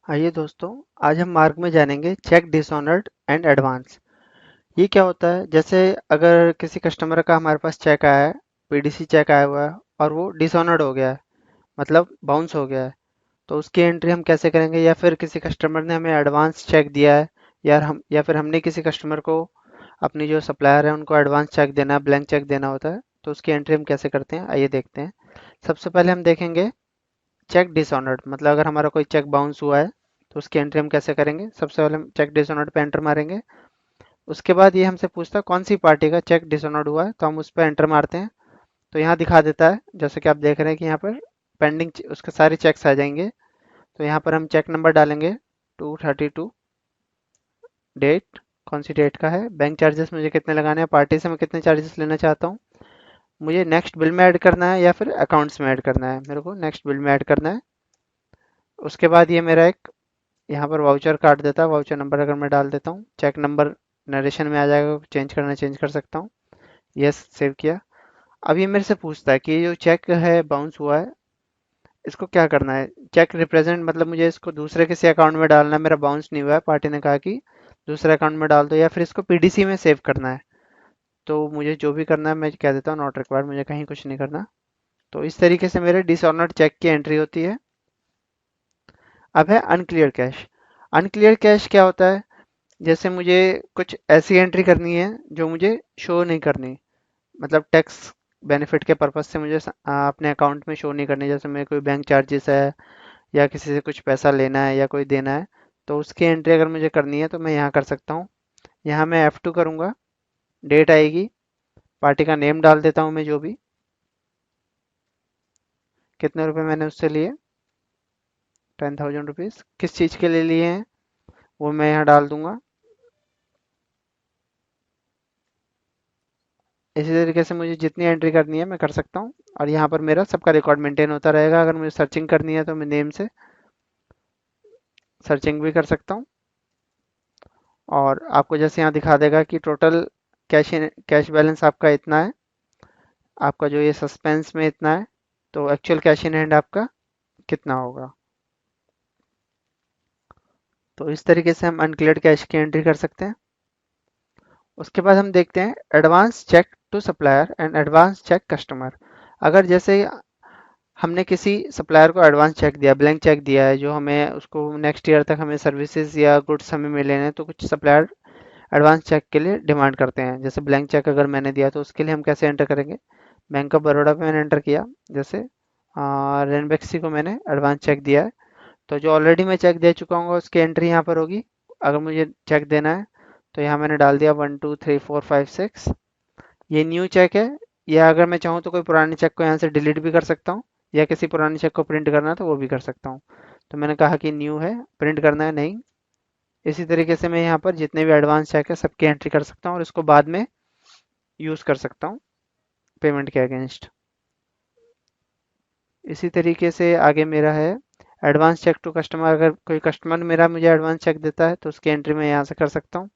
आइए दोस्तों, आज हम मार्क में जानेंगे चेक डिसऑनर्ड एंड एडवांस। ये क्या होता है? जैसे अगर किसी कस्टमर का हमारे पास चेक आया है, पीडीसी चेक आया हुआ है और वो डिसऑनर्ड हो गया है, मतलब बाउंस हो गया है, तो उसकी एंट्री हम कैसे करेंगे? या फिर किसी कस्टमर ने हमें एडवांस चेक दिया है, या फिर हमने किसी कस्टमर को, अपनी जो सप्लायर है उनको एडवांस चेक देना है, ब्लैंक चेक देना होता है, तो उसकी एंट्री हम कैसे करते हैं आइए देखते हैं। सबसे पहले हम देखेंगे चेक डिसऑनर्ड, मतलब अगर हमारा कोई चेक बाउंस हुआ है तो उसकी एंट्री हम कैसे करेंगे। सबसे पहले हम चेक डिसऑनर्ड पे एंटर मारेंगे। उसके बाद ये हमसे पूछता है कौन सी पार्टी का चेक डिसऑनर्ड हुआ है, तो हम उस पर एंटर मारते हैं। तो यहाँ दिखा देता है, जैसे कि आप देख रहे हैं कि यहाँ पर पेंडिंग उसके सारे चेक्स आ जाएंगे। तो यहाँ पर हम चेक नंबर डालेंगे 232, डेट कौन सी डेट का है, बैंक चार्जेस मुझे कितने लगाने हैं, पार्टी से मैं कितने चार्जेस लेना चाहता हूँ, मुझे नेक्स्ट बिल में ऐड करना है या फिर अकाउंट्स में ऐड करना है। मेरे को नेक्स्ट बिल में ऐड करना है। उसके बाद ये मेरा एक यहाँ पर वाउचर काट देता है। वाउचर नंबर अगर मैं डाल देता हूँ, चेक नंबर नरेशन में आ जाएगा, चेंज करना चेंज कर सकता हूँ। यस, सेव किया। अब ये मेरे से पूछता है कि ये जो चेक है बाउंस हुआ है, इसको क्या करना है। चेक रिप्रेजेंट मतलब मुझे इसको दूसरे किसी अकाउंट में डालना है, मेरा बाउंस नहीं हुआ है, पार्टी ने कहा कि दूसरे अकाउंट में डाल दो, या फिर इसको पीडीसी में सेव करना है। तो मुझे जो भी करना है मैं कह देता हूँ नॉट रिक्वायर्ड, मुझे कहीं कुछ नहीं करना। तो इस तरीके से मेरे डिसऑनर्ड चेक की एंट्री होती है। अब है अनक्लियर कैश। अनक्लियर कैश क्या होता है? जैसे मुझे कुछ ऐसी एंट्री करनी है जो मुझे शो नहीं करनी, मतलब टैक्स बेनिफिट के पर्पज से मुझे अपने अकाउंट में शो नहीं करनी। जैसे मेरे कोई बैंक चार्जेस है, या किसी से कुछ पैसा लेना है या कोई देना है, तो उसकी एंट्री अगर मुझे करनी है तो मैं यहाँ कर सकता हूँ। यहाँ मैं F2 करूँगा, डेट आएगी, पार्टी का नेम डाल देता हूँ मैं, जो भी कितने रुपए मैंने उससे लिए, 10,000 रुपीज़। किस चीज़ के लिए लिए हैं वो मैं यहाँ डाल दूंगा। इसी तरीके से मुझे जितनी एंट्री करनी है मैं कर सकता हूँ, और यहाँ पर मेरा सबका रिकॉर्ड मेंटेन होता रहेगा। अगर मुझे सर्चिंग करनी है तो मैं नेम से सर्चिंग भी कर सकता हूँ। और आपको जैसे यहाँ दिखा देगा कि टोटल कैश कैश बैलेंस आपका इतना है, आपका जो ये सस्पेंस में इतना है, तो एक्चुअल कैश इन हैंड आपका कितना होगा। तो इस तरीके से हम अनक्लियर्ड कैश की एंट्री कर सकते हैं। उसके बाद हम देखते हैं advance cheque to supplier and advance cheque customer. अगर जैसे हमने किसी सप्लायर को एडवांस चेक दिया, ब्लैंक चेक दिया है, जो हमें उसको नेक्स्ट ईयर तक हमें सर्विसेज या गुड्स हमें मिले हैं, तो कुछ सप्लायर एडवांस चेक के लिए डिमांड करते हैं। जैसे ब्लैंक चेक अगर मैंने दिया तो उसके लिए हम कैसे एंटर करेंगे। बैंक ऑफ बड़ौदा पे मैंने एंटर किया, जैसे रेनबेक्सी को मैंने एडवांस चेक दिया है, तो जो ऑलरेडी मैं चेक दे चुका हूँ उसकी एंट्री यहाँ पर होगी। अगर मुझे चेक देना है तो यहाँ मैंने डाल दिया 1 2 3 4 5 6। ये न्यू चेक है, या अगर मैं चाहूँ तो कोई पुराने चेक को यहाँ से डिलीट भी कर सकता हूँ, या किसी पुराने चेक को प्रिंट करना है तो वो भी कर सकता हूँ। तो मैंने कहा कि न्यू है, प्रिंट करना है नहीं। इसी तरीके से मैं यहाँ पर जितने भी एडवांस चेक है सबकी एंट्री कर सकता हूँ, और इसको बाद में यूज़ कर सकता हूँ पेमेंट के अगेंस्ट। इसी तरीके से आगे मेरा है एडवांस चेक टू कस्टमर। अगर कोई कस्टमर मेरा मुझे एडवांस चेक देता है तो उसकी एंट्री मैं यहाँ से कर सकता हूँ।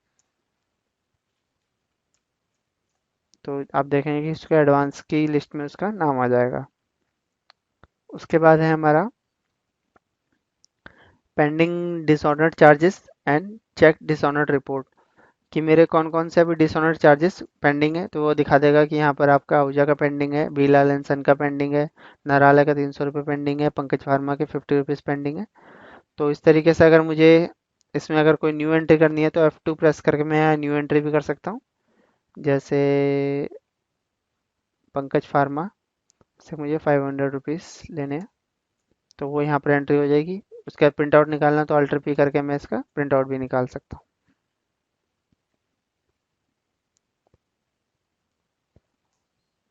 तो आप देखेंगे कि उसके एडवांस की लिस्ट में उसका नाम आ जाएगा। उसके बाद है हमारा pending disordered charges and cheque disordered report, कि मेरे कौन कौन से अभी डिसऑर्डर्ड चार्जेस पेंडिंग है। तो वो दिखा देगा कि यहाँ पर आपका आहूजा का पेंडिंग है, बीलाल एंड सन का पेंडिंग है, नाराला का 300 रुपये पेंडिंग है, पंकज फार्मा के 50 रुपीज़ पेंडिंग है। तो इस तरीके से अगर मुझे इसमें अगर कोई न्यू एंट्री करनी है तो F2 प्रेस करके मैं यहाँ न्यू एंट्री भी कर सकता हूँ। जैसे पंकज फार्मा से मुझे 500 रुपीज़ लेने हैं, तो वो यहाँ पर एंट्री हो जाएगी। उसका प्रिंट आउट निकालना तो अल्टर पी करके मैं इसका प्रिंट आउट भी निकाल सकता हूँ।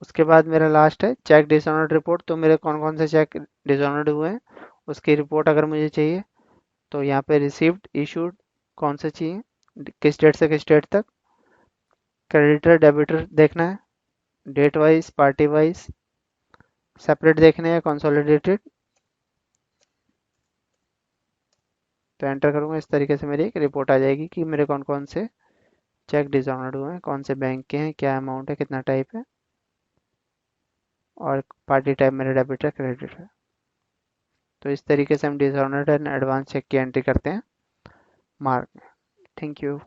उसके बाद मेरा लास्ट है चेक डिसऑनर्ड रिपोर्ट। तो मेरे कौन कौन से चेक डिसऑनर्ड हुए हैं उसकी रिपोर्ट अगर मुझे चाहिए, तो यहाँ पे रिसीव्ड इशूड कौन से चाहिए, किस डेट से किस डेट तक, क्रेडिटर डेबिटर देखना है, date wise party wise separate देखने हैं, कंसोलिडेटेड। तो एंटर करूंगा, इस तरीके से मेरी एक रिपोर्ट आ जाएगी कि मेरे कौन कौन से चेक डिसऑनर्ड हुए हैं, कौन से बैंक के हैं, क्या अमाउंट है, कितना टाइप है, और पार्टी टाइप मेरा डेबिट है क्रेडिट है। तो इस तरीके से हम डिसऑर्डर्ड एंड एडवांस चेक की एंट्री करते हैं मार्क में। Thank you.